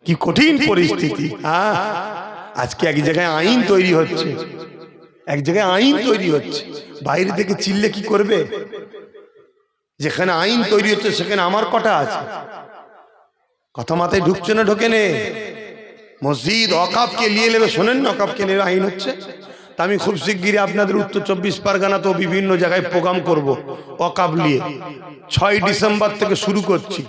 কি কঠিন পরিস্থিতি। হ্যাঁ, আজকে এক জায়গায় আইন তৈরি হচ্ছে, এক জায়গায় আইন তৈরি হচ্ছে, বাইরে থেকে চিল্লে কি করবে? যেখানে আইন তৈরি হচ্ছে সেখানে আমার কটা আছে? কথা মাথায় ঢুকছে না? ঢোকে নে। মসজিদ অকাফকে নিয়ে নেবে, শোনেন না, অকাফকে নিয়ে আইন হচ্ছে। তা আমি খুব শিগগিরই আপনাদের উত্তর 24 পরগনা তো বিভিন্ন জায়গায় প্রোগ্রাম করব অকাফ নিয়ে। 6 ডিসেম্বর থেকে শুরু করছি,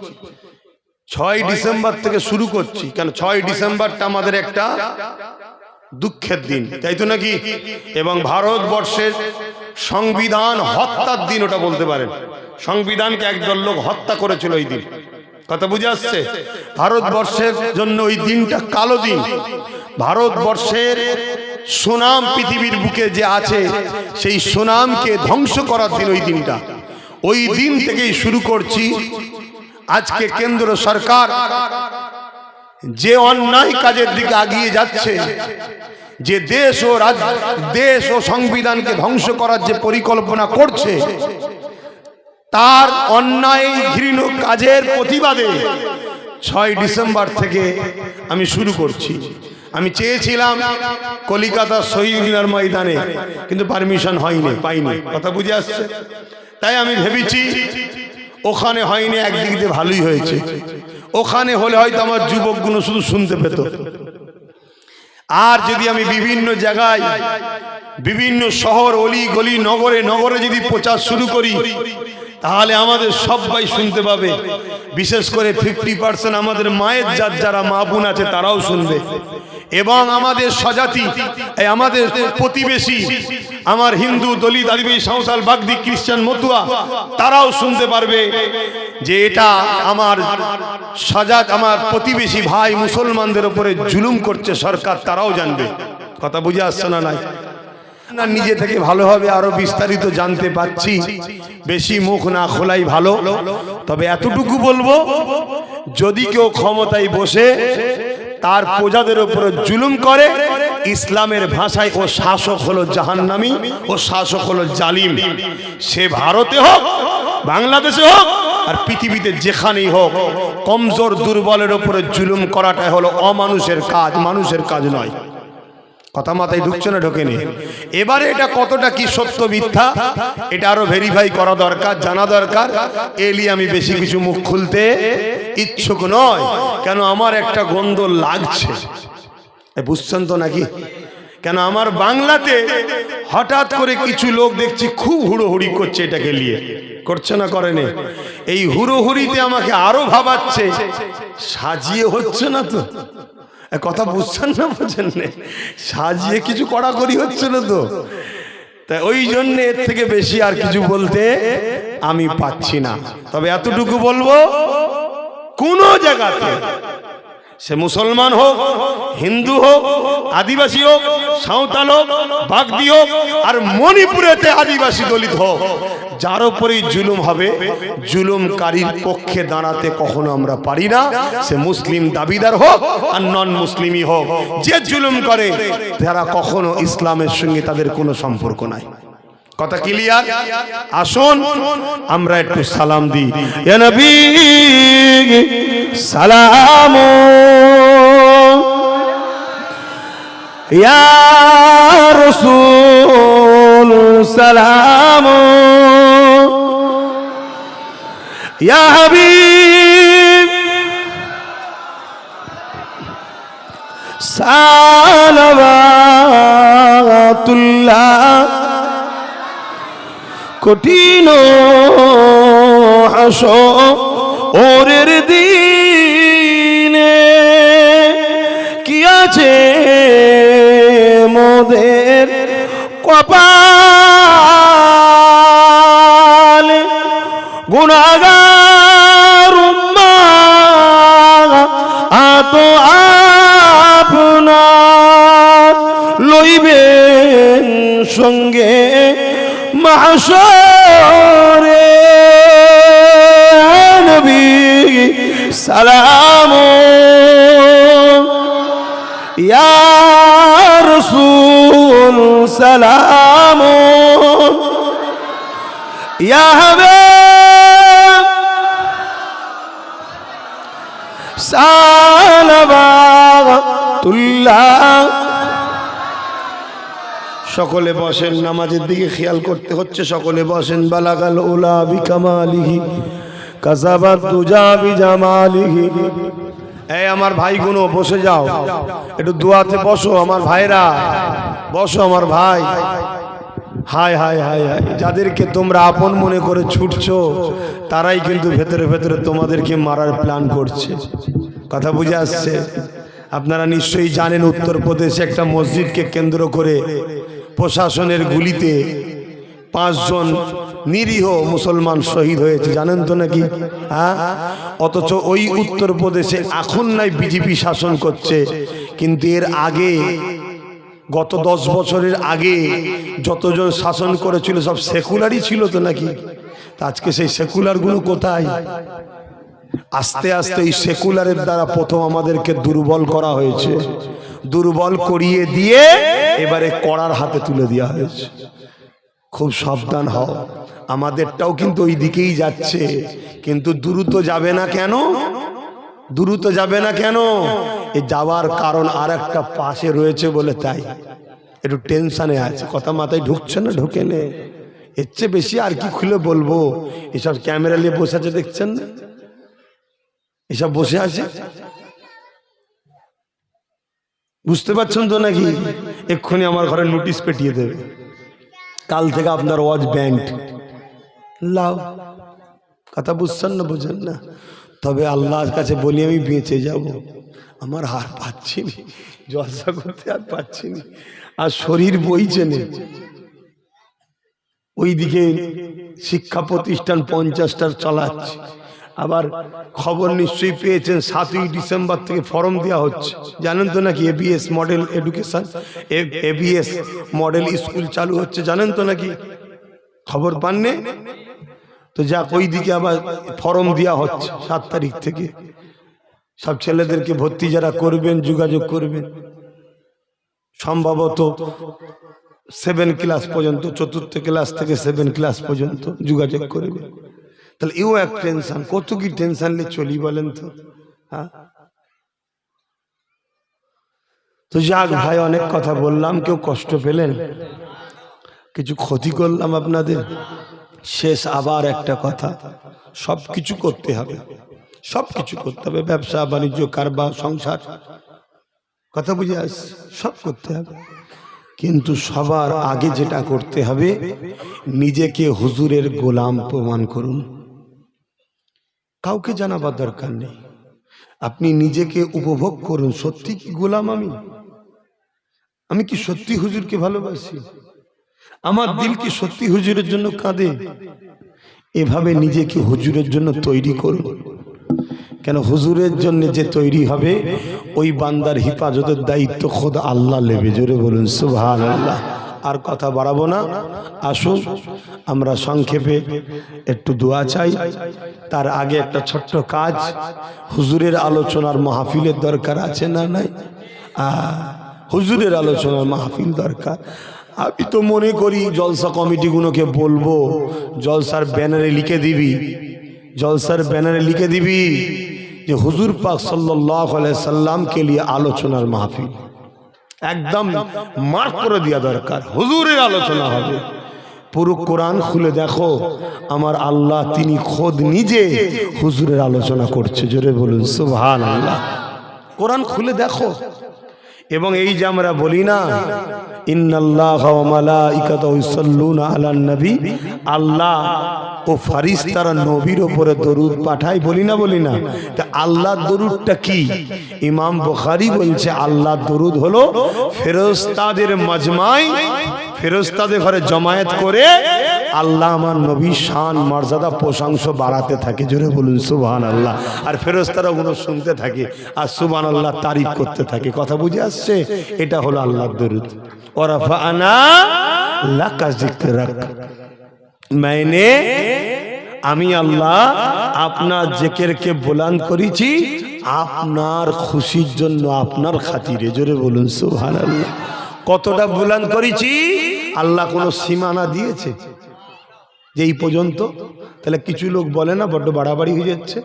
6 ডিসেম্বর থেকে শুরু করছি। কেন 6 ডিসেম্বরটা আমাদের একটা দুঃখের দিন, তাই তো নাকি? এবং ভারতবর্ষের সংবিধান হত্যার দিন, ওটা বলতে পারেন। সংবিধানকে একদল লোক হত্যা করেছিল ওই দিন। কথা বুঝে আসছে? ভারতবর্ষের জন্য ওই দিনটা কালো দিন। ভারতবর্ষের সুনাম পৃথিবীর বুকে যে আছে, সেই সুনামকে ধ্বংস করার দিন ওই দিনটা। ওই দিন থেকেই শুরু করছি। আজকে কেন্দ্র সরকার যে অন্যায় কাজের দিকে এগিয়ে যাচ্ছে, যে দেশ ও সংবিধানকে ধ্বংস করার যে পরিকল্পনা করছে, তার অন্যায় ঘৃণ্য কাজের প্রতিবাদে 6 ডিসেম্বর থেকে আমি শুরু করছি। আমি চেয়েছিলাম কলিকাতা শহীদ মিনার ময়দানে, কিন্তু পারমিশন হয়নি, পাইনি। কথা বুঝে আসছে? তাই আমি ভেবেছি ওখানে হয়নি, একদিক দিয়ে ভালোই হয়েছে। ওখানে হলে হয়তো আমার যুবকগুলো শুধু শুনতে পেত। আর যদি আমি বিভিন্ন জায়গায়, বিভিন্ন শহর, অলি গলি, নগরে নগরে যদি প্রচার শুরু করি, তাহলে আমাদের সবাই শুনতে পাবে। বিশেষ করে 50% আমাদের মায়ের জাত যারা মা বোন আছে তারাও শুনবে। এবং আমাদের স্বজাতি, আমাদের প্রতিবেশী, আমার হিন্দু, দলিত, আদিবাসী, সাঁওতাল, বাগদি, খ্রিস্টান, মতুয়া, তারাও শুনতে পারবে যে এটা আমার স্বজাত, আমার প্রতিবেশী ভাই মুসলমানদের উপরে জুলুম করছে সরকার, তারাও জানবে। কথা বুঝে আসছে না? নাই না, নিজে থেকে ভালোভাবে আরো বিস্তারিত জানতে পাচ্ছি, বেশি মুখ না খোলাই ভালো। তবে এতটুকু বলবো, যদি কেউ ক্ষমতায় বসে তার প্রজাদের উপরে জুলুম করে, ইসলামের ভাষায় ও শাসক হলো জাহান্নামী, ও শাসক হলো জালিম। সে ভারতে হোক, বাংলাদেশে হোক, আর পৃথিবীতে যেখানেই হোক, কমজোর দুর্বলের উপরে জুলুম করাটাই হলো অমানুষের কাজ, মানুষের কাজ নয়। কথা মাথায় ঢুকছে না? ঢোকেনি। এবারে এটা কতটা কি সত্য মিথ্যা, এটা আরো ভেরিফাই করা দরকার, জানা দরকার। এলি আমি বেশি কিছু মুখ খুলতে ইচ্ছুক নয়। কেন আমার একটা গন্ধ লাগছে, বুঝছেন তো নাকি? কেন আমার বাংলাতে হঠাৎ করে কিছু লোক দেখছি খুব হুড়োহুড়ি করছে, এটাকে নিয়ে। করছে না? করেনি? এই হুড়োহুড়িতে আমাকে আরো ভাবাচ্ছে সাজিয়ে হচ্ছে না তো। কথা বুঝছেন না? বোঝেন না? সাজিয়ে কিছু কড়াকড়ি হচ্ছে না তো। তাই ওই জন্য এর থেকে বেশি আর কিছু বলতে আমি পাচ্ছি না। তবে এতটুকু বলবো, কোন জায়গাতে সে মুসলমান হোক, হিন্দু হোক, আদিবাসী হোক, সাঁওতাল হোক, বাগদি হোক, আর মণিপুরেতে আদিবাসী দলিত হোক, যার উপরেই জুলুম হবে, জুলুমকারীর পক্ষে দাঁড়াতে কখনো আমরা পারি না। সে মুসলিম দাবিদার হোক আর নন মুসলিমই হোক, যে জুলুম করে তারা কখনো ইসলামের সঙ্গে তাদের কোনো সম্পর্ক নাই। কথা ক্লিয়ার? আসুন আমরা একটু সালাম দিই। ইয়া নবী সালাম, ইয়া রাসূল সালাম, ইয়া হাবিব সালাওয়াতুল্লাহ। কঠিন হাসরের দিনে কি আছে মোদের কপাল, গুনাহগার উম্মাহ তো আপনার লইবেন সঙ্গে মাহশরে। নবী সালাম, ইয়া রাসূল সালাম, ইয়া হাবিব সালাওয়াতুল্লাহ। রাহমাতুল্লাহ। সকলে বসেন, নামাজের দিকে খেয়াল করতে হচ্ছে। সকলে বসেন। বালাগাল উলা বিকামালিহি কাযাবাত দুজা বিজামালিহি। এই আমার ভাইগুলো বসে যাও, একটু দোয়াতে বসো আমার ভাইরা, বসো আমার ভাই। হায় হায় হায় হায়, যাদেরকে তোমরা আপন মনে করে ছুটছো তারাই কিন্তু ভেতরে ভেতরে তোমাদেরকে মারার প্ল্যান করছে। কথা বুঝে আসছে? আপনারা নিশ্চয়ই জানেন উত্তরপ্রদেশে একটা মসজিদকে কেন্দ্র করে প্রশাসনের গুলিতে 5 জন নিরীহ মুসলমান শহীদ হয়েছে, জানেন তো নাকি? হ্যাঁ, অথচ ওই উত্তরপ্রদেশে এখন নাই বিজেপি শাসন করছে, কিন্তু এর আগে গত 10 বছরের আগে যতজন শাসন করেছিল সব সেকুলারই ছিল তো নাকি? তা আজকে সেই সেকুলারগুলো কোথায়? আস্তে আস্তে এই সেকুলারের দ্বারা প্রথম আমাদেরকে দুর্বল করা হয়েছে, দুর্বল করিয়ে দিয়ে এবারে কড়ার হাতে তুলে দেওয়া হয়েছে। খুব সাবধান হও, আমাদেরটাও কিন্তু ওই দিকেই যাচ্ছে, কিন্তু দ্রুত যাবে না কেন? দ্রুত যাবে না কেন? এই যাওয়ার কারণ আর একটা পাশে রয়েছে বলে তাই একটু টেনশনে আছে। কথা মাথায় ঢুকছে না? ঢুকে নে, এর চেয়ে বেশি আর কি খুলে বলবো? এসব ক্যামেরা নিয়ে বসে আছে, দেখছেন না? এসব বসে আছে, বুঝতে পারছেন তো নাকি? এক্ষুনি আমার ঘরে নোটিশ পেটিয়ে দেবে, কাল থেকে আপনার ওয়াচ ব্যান্ড। লাও, কথা বুঝছেন না? বুঝেন না? তবে আল্লাহর কাছে বলি আমি বেঁচে যাব, আমার আর পাচ্ছি না, জলসা করতে আর পাচ্ছি না, আর শরীর বইছে না। ওইদিকে শিক্ষা প্রতিষ্ঠান 50টার চালাচ্ছে, আবার খবর নিশ্চয়ই পেয়েছেন 7ই ডিসেম্বর থেকে ফর্ম দেওয়া হচ্ছে, জানেন তো নাকি? ABS model education, ABS model school চালু হচ্ছে, জানেন তো নাকি? খবর পাননি তো? যাক, ওই দিকে আবার ফর্ম দেওয়া হচ্ছে 7 তারিখ থেকে। সব ছেলেদেরকে ভর্তি যারা করবেন যোগাযোগ করবেন, সম্ভবত 7 ক্লাস পর্যন্ত, 4th ক্লাস থেকে 7 ক্লাস পর্যন্ত যোগাযোগ করবেন। তাহলে এও এক টেনশন, কত কি টেনশন নিয়ে চলি বলেন তো? হ্যাঁ, তো যাক ভাই, অনেক কথা বললাম, কেউ কষ্ট পেলেন? কিছু ক্ষতি করলাম আপনাদের? শেষ আবার একটা কথা, সব কিছু করতে হবে, সব কিছু করতে হবে, ব্যবসা বাণিজ্য কারবার সংসার, কথা বুঝে আসছে? সব করতে হবে, কিন্তু সবার আগে যেটা করতে হবে, নিজেকে হুজুরের গোলাম প্রমাণ করুন। কাউকে জানাবার দরকার নেই, আপনি নিজেকে উপভোগ করুন। সত্যি কি গোলাম আমি কি সত্যি হুজুরকে ভালোবাসি? আমার দিল কি সত্যি হুজুরের জন্য কাঁদে? এভাবে নিজেকে হুজুরের জন্য তৈরি করুন। কেন? হুজুরের জন্য যে তৈরি হবে ওই বান্দার হিফাজতের দায়িত্ব খোদ আল্লাহ নেবে। জোরে বলুন সুবহানাল্লাহ। আর কথা বাড়াবো না, আসুন আমরা সংক্ষেপে একটু দোয়া চাই। তার আগে একটা ছোট্ট কাজ, হুজুরের আলোচনার মাহফিলের দরকার আছে না নাই? হুজুরের আলোচনার মাহফিল দরকার। আমি তো মনে করি জলসা কমিটিগুলোকে বলবো, জলসার ব্যানারে লিখে দিবি, জলসার ব্যানারে লিখে দিবি যে হুজুর পাক সাল্লাল্লাহু আলাইহি সাল্লাম কে লিয়ে আলোচনার মাহফিল, একদম মার্ক করে দেওয়া দরকার, হুজুরের আলোচনা হবে। পুরো কোরআন খুলে দেখো, আমার আল্লাহ তিনি খোদ নিজে হুজুরের আলোচনা করছে। জোরে বলুন সুবহানাল্লাহ। কোরআন খুলে দেখো। এবং এই যে আমরা বলি না, ইন্নাল্লাহা ওয়া মালাইকাতাহু ইউসাল্লুনা আলান নবী, আল্লাহ ও ফারিস্তারা নবীর উপরে দরুদ পাঠায়, বলি না? বলি না? তা আল্লাহর দরুদটা কি? ইমাম বুখারী বলছে আল্লাহর দরুদ হলো ফেরেশতাদের মাজমাই, ফেরেশতাদের ঘরে জমায়েত করে আল্লাহ আমার নবীর শান মর্যাদা প্রশংসা বাড়াতে থাকে। জোরে বলুন সুবহানাল্লাহ। আর ফেরেশতারা ওগুলো শুনতে থাকে আর সুবহানাল্লাহ তারিফ করতে থাকে। কথা বুঝে আসছে? এটা হলো আল্লাহর দরুদ। ওয়া রাফা'না লাকা যিকরাক, আমি আল্লাহ আপনার জিকিরকে বুলন্দ করেছি আপনার খুশির জন্য, আপনার খাতিরে। জোরে বলুন সুবহানাল্লাহ। কতটা বুলন্দ করেছি? আল্লাহ কোন সীমানা দিয়েছে যে এই পর্যন্ত? তাহলে কিছু লোক বলে না বড্ড বাড়াবাড়ি হয়ে যাচ্ছে,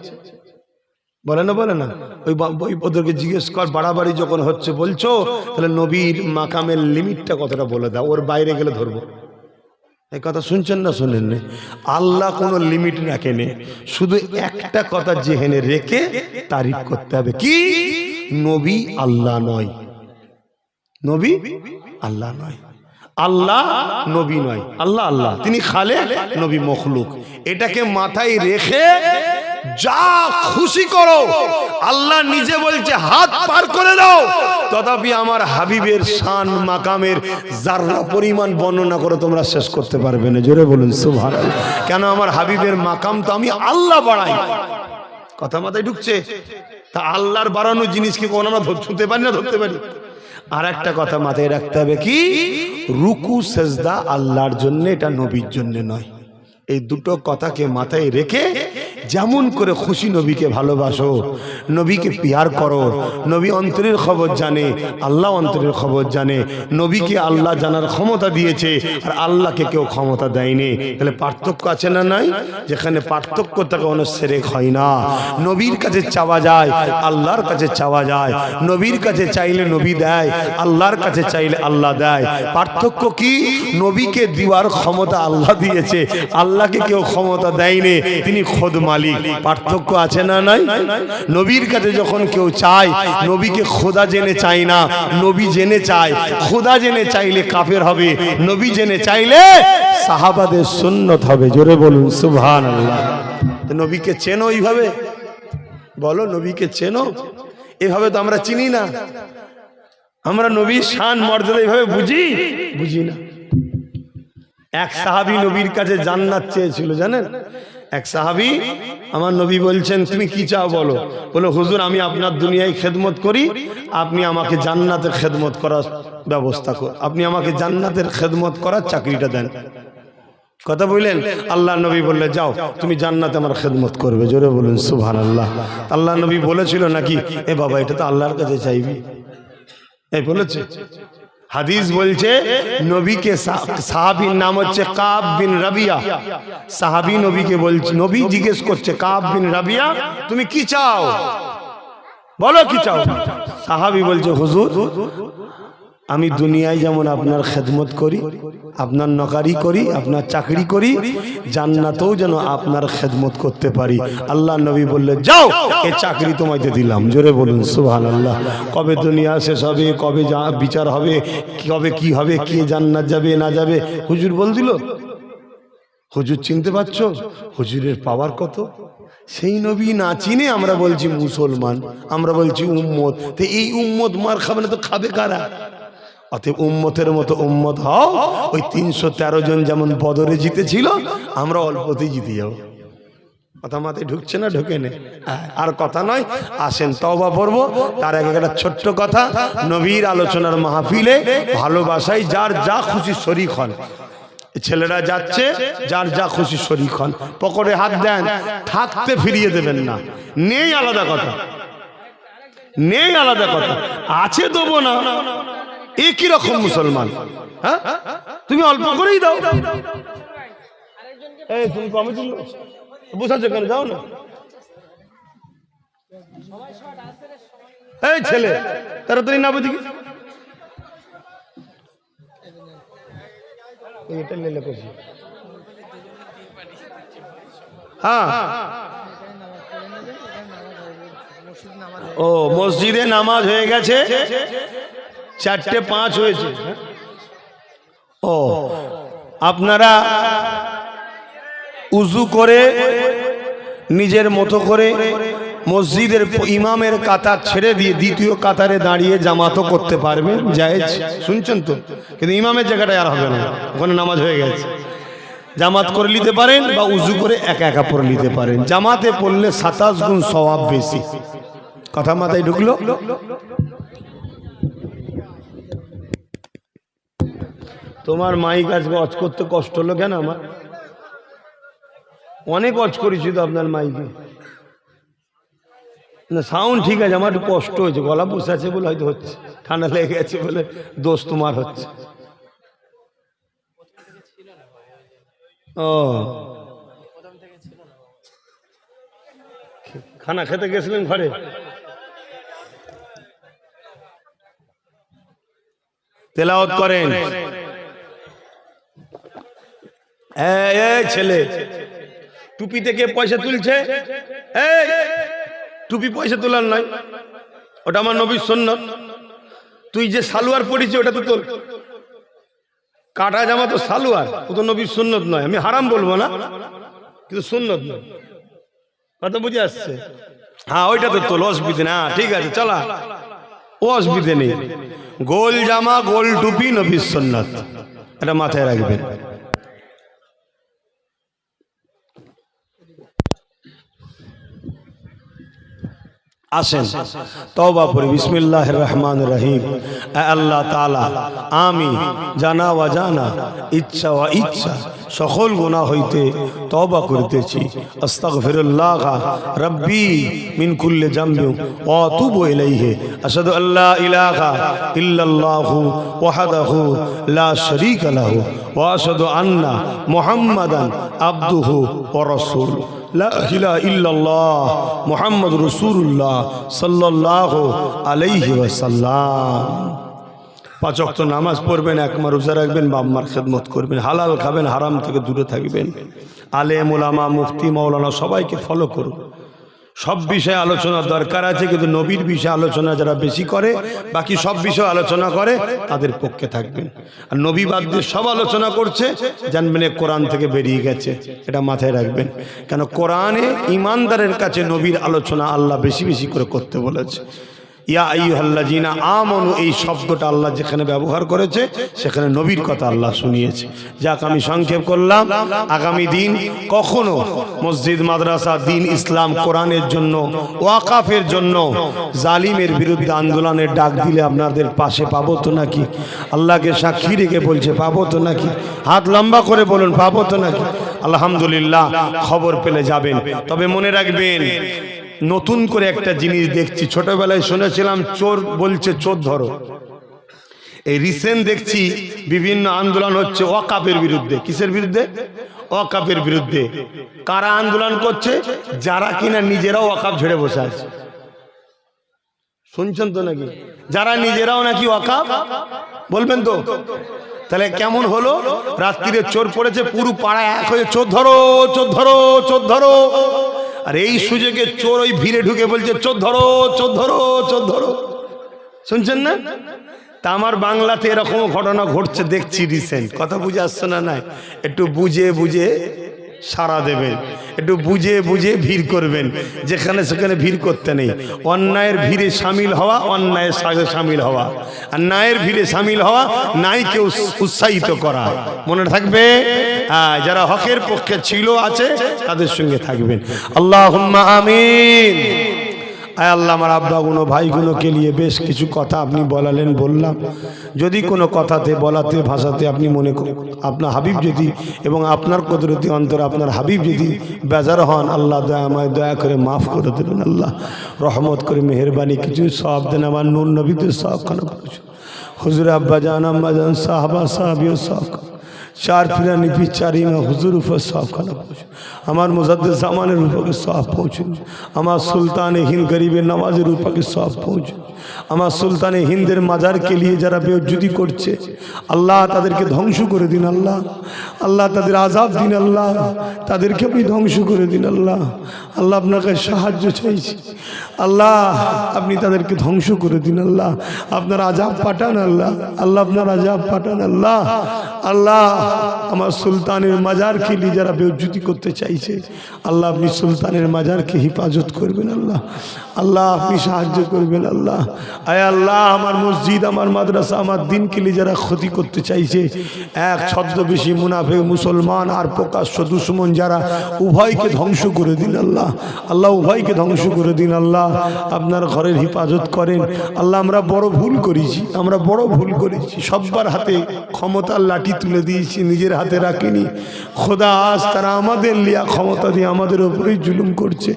বলে না বলে না, ওই ওদেরকে জিজ্ঞেস কর, বাড়াবাড়ি যখন হচ্ছে বলছো তাহলে নবীর মাকামের লিমিটটা কতটা বলে দাও, ওর বাইরে গেলে ধরবো। এই কথা শুনছেন না শুনেন? আল্লাহ কোনো লিমিট রাখেনি, শুধু একটা কথা জেহেনে রেখে তারিফ করতে হবে, কি? নবী আল্লাহ নয়, নবী আল্লাহ নয়, আল্লাহ নবী নয়, আল্লাহ আল্লাহ, তিনি খালেক, নবী মখলুক। এটাকে মাথায় রেখে যা খুশি করো, আল্লাহ নিজে বলছে হাত পার করে দাও, তথাপি আমার হাবিবের শান মাকামের যারা পরিমাণ বর্ণনা করে তোমরা শেষ করতে পারবে না। জোরে বলুন সুবহানাল্লাহ। কেন? আমার হাবিবের মাকাম তো আমি আল্লাহ বাড়াই। কথা মাথায় ঢুকছে? তা আল্লাহর বাড়ানো জিনিসকে কোন আমরা ছুঁতে পারি না, ধরতে পারি? আর একটা কথা মাথায় রাখতে হবে, কি? রুকু সেজদা আল্লাহর জন্য, এটা নবীর জন্য নয়। এই দুটো কথাকে মাথায় রেখে যেমন করে খুশি নবীকে ভালোবাসো, নবীকে পিয়ার করো। নবী অন্তরের খবর জানে, আল্লাহ অন্তরের খবর জানে। নবীকে আল্লাহ জানার ক্ষমতা দিয়েছে, আর আল্লাহকে কেউ ক্ষমতা দেয়নি। তাহলে পার্থক্য আছে না নাই? যেখানে পার্থক্য থাকে কোনো সেরেক হয় না। নবীর কাছে চাওয়া যায়, আল্লাহর কাছে চাওয়া যায়। নবীর কাছে চাইলে নবী দেয়, আল্লাহর কাছে চাইলে আল্লাহ দেয়। পার্থক্য কি? নবীকে দেওয়ার ক্ষমতা আল্লাহ দিয়েছে, আল্লাহকে কেউ ক্ষমতা দেয়নি, তিনি খোদ মালিক। পার্থক্য আছে না নাই? নবীর কাছে যখন কেউ চায়, নবীকে খোদা জেনে চায় না, নবী জেনে চায়। খোদা জেনে চাইলে কাফের হবে, নবী জেনে চাইলে সাহাবাদের সুন্নত হবে। জোরে বলুন সুবহানাল্লাহ। নবীকে চেনো এইভাবে? বলো, নবীকে চেনো? এভাবে তো আমরা চিনি না। আমরা নবীর শান মর্যাদা এইভাবে বুঝি না। এক সাহাবী নবীর কাছে জান্নাত চেয়েছিল, জানেন? এক সাহাবী, আমার নবী বলছেন তুমি কি চাও বলো? বলো, হুজুর আমি আপনার দুনিয়ায় খেদমত করি, আপনি আমাকে জান্নাতের খেদমত করার ব্যবস্থা করুন, আপনি আমাকে জান্নাতের খেদমত করার চাকরিটা দেন। কথা বললেন, আল্লাহ নবী বললে যাও তুমি জান্নাতে আমার খেদমত করবে। জোরে বলুন সুবহানাল্লাহ। আল্লাহ নবী বলেছিল নাকি, এ বাবা এটা তো আল্লাহর কাছে চাইবি? এই বলেছে? হাদিস বলছে নবীকে, সাহাবীর নাম হচ্ছে কাব বিন রাবিয়া। সাহাবী নবীকে বলছে, নবী জিজ্ঞেস করছে কাব বিন রাবিয়া তুমি কি চাও, বলো কি চাও? সাহাবী বলছে হুজুর আমি দুনিয়ায় যেমন আপনার খেদমত করি, আপনার নকারি করি, আপনার চাকরি করি, জান্নাতেও যেন আপনার খেদমত করতে পারি। আল্লাহ নবী বললে যাও এই চাকরি তোমাকে দিলাম। জোরে বলুন সুবহানাল্লাহ। কবে দুনিয়া শেষ হবে, কবে বিচার হবে, কবে কি হবে, কে জান্নাত যাবে না যাবে, হুজুর বল দিল। হুজুর চিনতে পারছো হুজুরের পাওয়ার কত? সেই নবী না চিনে আমরা বলছি মুসলমান, আমরা বলছি উম্মত। তো এই উম্মত মার খাবে না তো খাবে কারা? অতএব উম্মতের মতো উম্মত হও। ওই 313 জন যেমন বদরে জিতেছিল, আমরা অল্পতেই জিতে যাব। কথা মাথায় ঢুকছে না? ঢুকে নে। আর কথা নয়, আসেন তওবা পড়বো। তার আগে একটা ছোট্ট কথা, নবীর আলোচনার মাহফিলে ভালোবাসায় যার যা খুশি শরীক হন। ছেলেরা যাচ্ছে, যার যা খুশি শরীক হন, পকেটে হাত দেন, থাকতে ফিরিয়ে দেবেন না। নেই আলাদা কথা, নেই আলাদা কথা, আছে দেবো না, একই রকম মুসলমান। হ্যাঁ তুমি অল্প করেই দাও। এই তুমি কমে তুললো বুঝাচ্ছ কেন? যাও না। এই ছেলে তাড়াতাড়ি না বুঝি এটা লেলে করছি। হ্যাঁ ও মসজিদে নামাজ হয়ে গেছে, 4:05 হয়েছে। ও আপনারা উজু করে নিজের মতো করে মসজিদের ইমামের কাতার ছেড়ে দিয়ে দ্বিতীয় কাতারে দাঁড়িয়ে জামাতও করতে পারবেন, জায়েজ। শুনছেন তো? কিন্তু ইমামের জায়গাটায় আর হবে না, ওখানে নামাজ হয়ে গেছে। জামাত করে নিতে পারেন বা উজু করে একা একা পড়ে নিতে পারেন। জামাতে পড়লে 27 গুণ সওয়াব বেশি। কথা মাথায় ঢুকলো? তোমার মাইক আজকে অজ করতে কষ্ট হলো কেন? আমার অনেক অজ করেছি তো আপনার মাইকে। না সাউন্ড ঠিক আছে, আমার একটু কষ্ট হয়েছে, গলা বসে আছে বলে হয়তো হচ্ছে, ঠান্ডা লেগে গেছে বলে দোষ তোমার হচ্ছে। ও খানা খেতে গেছিলেন ঘরে? তেলাওয়াত করেন। এই ছেলে, টুপি থেকে পয়সা তুলছে, এই টুপি পয়সা তোলার নয়, ওটা আমার নবীর সুন্নাত। তুই যে সালোয়ার পরিছি ওটা তো তোর কাটা জামা, তো সালোয়ার, ও তো নবীর সুন্নত নয়। আমি হারাম বলবো না, কিন্তু সুন্নত নয়। কথা বুঝে আসছে? হ্যাঁ, ওইটা তো তোর অসুবিধে না, ঠিক আছে চলা, ও অসুবিধে নেই। গোল জামা গোল টুপি নবীর সুন্নাত, এটা মাথায় রাখবেন। আসেন তওবা পড়ি। বিসমিল্লাহির রহমানির রহিম। আল্লাহ তাআলা, আমি জানা ওয়া জানা, ইচ্ছা ওয়া ইচ্ছা সকল গুনাহ হইতে তওবা করিতেছি। আস্তাগফিরুল্লাহ রাব্বি মিন কুল্লি যামবি ওয়া আতুবু ইলাইহি। আশহাদু আল্লা ইলাহা ইল্লাল্লাহু ওয়াহদাহু লা শারীকা লাহু ওয়া আশহাদু আন্না মুহাম্মাদান আবদুহু ওয়া রাসূলুহু। লা ইলাহা ইল্লাল্লাহ মুহাম্মাদুর রাসূলুল্লাহ সাল্লাল্লাহু আলাইহি ওয়াসাল্লাম। 5 ওয়াক্ত নামাজ পড়বেন, একমা রোজা রাখবেন, বাপ মার খেদমত করবেন, হালাল খাবেন, হারাম থেকে দূরে থাকবেন। আলেম ওলামা মুফতি মাওলানা সবাইকে ফলো করুন। সব বিষয়ে আলোচনার দরকার আছে, কিন্তু নবীর বিষয়ে আলোচনা যারা বেশি করে, বাকি সব বিষয়ে আলোচনা করে, তাদের পক্ষে থাকবেন। আর নবী বাদ দিয়ে সব আলোচনা করছে, জানবেন কোরআন থেকে বেরিয়ে গেছে, এটা মাথায় রাখবেন। কেন কোরআনে ইমানদারের কাছে নবীর আলোচনা আল্লাহ বেশি বেশি করে করতে বলেছে। ইয়া আইয়ুহাল্লাযীনা আমানু, এই শব্দটা আল্লাহ যেখানে ব্যবহার করেছে সেখানে নবীর কথা আল্লাহ শুনিয়েছে। যাক, আমি সংক্ষেপ করলাম। আগামী দিন কখনো মসজিদ মাদ্রাসা দিন ইসলাম কোরআনের জন্য ওয়াকাফের জন্য জালিমের বিরুদ্ধে আন্দোলনের ডাক দিলে আপনাদের পাশে পাবো তো নাকি? আল্লাহকে সাক্ষী রেখে বলছে পাবো তো নাকি? হাত লম্বা করে বলুন পাবো তো নাকি? আলহামদুলিল্লাহ, খবর পেলে যাবেন। তবে মনে রাখবেন, নতুন করে একটা জিনিস দেখছি, ছোটবেলায় শুনেছিলাম চোর বলছে চোর ধরো। এই রিসেন্ট দেখছি বিভিন্ন আন্দোলন হচ্ছে ওয়াকাফের বিরুদ্ধে। কিসের বিরুদ্ধে? ওয়াকাফের বিরুদ্ধে। কারা আন্দোলন করছে? যারা কিনা নিজেরাও ওয়াকাফ ছেড়ে বসে আছে। শুনছেন তো নাকি? যারা নিজেরাও নাকি ওয়াকাফ, বলবেন তো? তাহলে কেমন হলো? রাত্রিরে চোর পড়েছে, পুরো পাড়া এক হয়ে চোর ধরো চোর ধরো চোর ধরো। আর এই সুযোগে চোর ওই ভিড়ে ঢুকে বলছে চোর ধরো চোর ধরো চোর ধরো। শুনছেন না? তা আমার বাংলাতে এরকম ঘটনা ঘটছে দেখছি রিসেন্ট। কথা বুঝে আসছে না? নাই, একটু বুঝে বুঝে সারা দেবেন, একটু বুঝে বুঝে ভিড় করবেন। যেখানে সেখানে ভিড় করতে নেই। অন্যায়ের ভিড়ে সামিল হওয়া, অন্যায়ের সাথে সামিল হওয়া, আর ন্যায়ের ভিড়ে সামিল হওয়া, নাইকে উৎসাহিত করা। মনে থাকবে, যারা হকের পক্ষে ছিল আছে তাদের সঙ্গে থাকবেন। আল্লাহুম্মা আমিন। আয় আল্লাহ, আমার আব্বাগুলো ভাইগুলোকে নিয়ে বেশ কিছু কথা আপনি বলালেন, বললাম। যদি কোনো কথাতে বলাতে ভাষাতে আপনি মনে আপনার হাবিব যদি এবং আপনার কুদরতি অন্তরে আপনার হাবিব যদি বেজার হন, আল্লাহ আমায় দয়া করে মাফ করে দেবেন। আল্লাহ রহমত করে মেহরবানি কিছু সওয়াব দেন। আমার নূর নবীদের সওয়াবখানা পৌঁছে, হুজুর আব্বা জান আম্মা জান সাহাবা সাহাবিও সওয়াব, চার ফিরানি বিচারি মা হুজুর উপর সওয়াবখানা পৌঁছে, আমার মুজাদ্দিদ জামানের উপরে সওয়াব পৌঁছে, আমার সুলতানে হিন্দ গরিবের নামাজের উপরে সওয়াব পৌঁছে, আমার সুলতানে হিন্দের মাজারকে নিয়ে যারা বেজ্জতি করছে, আল্লাহ তাদেরকে ধ্বংস করে দিন। আল্লাহ আল্লাহ তাদের আযাব দিন। আল্লাহ তাদেরকে আপনি ধ্বংস করে দিন। আল্লাহ আল্লাহ আপনাকে সাহায্য চাইছি। আল্লাহ আপনি তাদেরকে ধ্বংস করে দিন। আল্লাহ আপনার আযাব পাঠান। আল্লাহ আল্লাহ আপনার আযাব পাঠান। আল্লাহ আল্লাহ আমার সুলতানের মাজারকে নিয়ে যারা বেজ্জতি করতে চাইছে, আল্লাহ আপনি সুলতানের মাজারকে হিফাজত করবেন। আল্লাহ আল্লাহ আপনি সাহায্য করবেন। আল্লাহ আয় আল্লাহ আমার মসজিদ, আমার মাদ্রাসা, আমার দিনকে নিয়ে যারা ক্ষতি করতে চাইছে, এক ছদ্মবেশী মুনাফিক মুসলমান আর প্রকাশ্য দুশমন যারা, উভয়কে ধ্বংস করে দিন। আল্লাহ আল্লাহ উভয়কে ধ্বংস করে দিন। আল্লাহ আপনার ঘরের হিফাজত করেন। আল্লাহ আমরা বড় ভুল করেছি, আমরা বড় ভুল করেছি। সব্বার হাতে ক্ষমতার লাঠি তুলে দিয়েছি, নিজের হাতে রাখিনি। খোদা আজ তারা আমাদের লিয়া ক্ষমতা দিয়ে আমাদের উপরেই জুলুম করছে,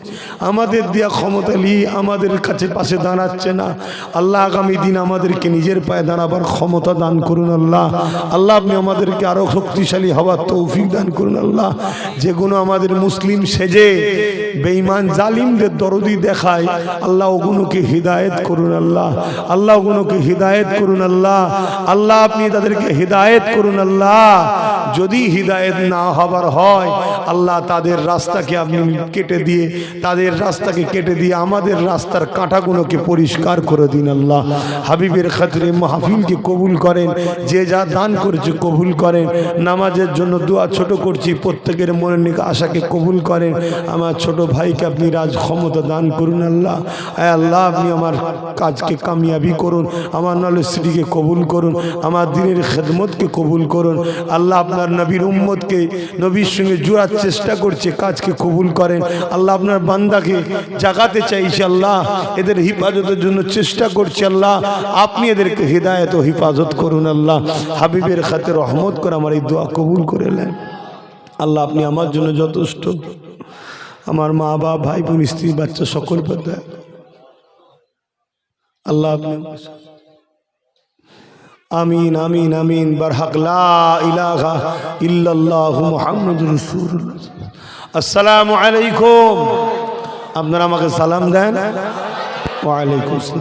আমাদের দেয়া ক্ষমতা নিয়ে আমাদের কাছে পাশে দাঁড়াচ্ছে না। আল্লাহ আগামী দিন আমাদেরকে নিজের পায়ে দাঁড়াবার ক্ষমতা দান করুন। আল্লাহ আল্লাহ আপনি আমাদেরকে আরো শক্তিশালী হওয়ার তৌফিক দান করুন। আল্লাহ যেগুলো আমাদের মুসলিম সেজে বেঈমান জালিমদের দরদি দেখায়, আল্লাহ ওগুলোকে হিদায়েত করুন। আল্লাহ আল্লাহ ওগুলোকে হিদায়েত করুন। আল্লাহ আল্লাহ আপনি তাদেরকে হিদায়েত করুন। আল্লাহ যদি হিদায়েত না হবার হয় আল্লাহ তাদের রাস্তাকে আপনি কেটে দিয়ে, তাদের রাস্তাকে কেটে দিয়ে আমাদের রাস্তার কাঁটাগুলোকে পরিষ্কার করে দিন। আল্লাহ হাবিবের খাতিরে মাহফিলকে কবুল করেন, যে যা দান করেছে কবুল করেন। নামাজের জন্য দোয়া ছোট করছি, প্রত্যেকের মনের নিকে আশাকে কবুল করেন। আমার ছোট ভাইকে আপনি রাজ ক্ষমতা দান করুন। আল্লাহ আয় আল্লাহ আপনি আমার কাজকে কামিয়াবি করুন, আমার নলেজটিকে কবুল করুন, আমার দিনের খেদমতকে কবুল করুন। আল্লাহ আপনার নবীর উম্মতকে নবীর সঙ্গে জোড়ার চেষ্টা করছে, কাজকে কবুল করেন। আল্লাহ আপনার বান্দাকে জাগাতে চাইছে, আল্লাহ এদের হিফাজতের জন্য চেষ্টা করছে। আল্লাহ আপনি এদেরকে হিদায়ত ও হিফাজত করুন। আল্লাহ হাবিবের খাতে রহমত করে আমার এই দোয়া কবুল করে নেন। আল্লাহ আপনি আমার জন্য যথেষ্ট, আমার মা বাবা ভাই বোন স্ত্রী বাচ্চা সকল পর দয়া আল্লাহ আপনি। আমিন আমিন আমিন। বারহাক লা ইলাহা ইল্লাল্লাহু মুহাম্মাদুর রাসূলুল্লাহ। আসসালামু আলাইকুম। আপনারা আমাকে সালাম দেন। ওয়া আলাইকুম আসসালাম।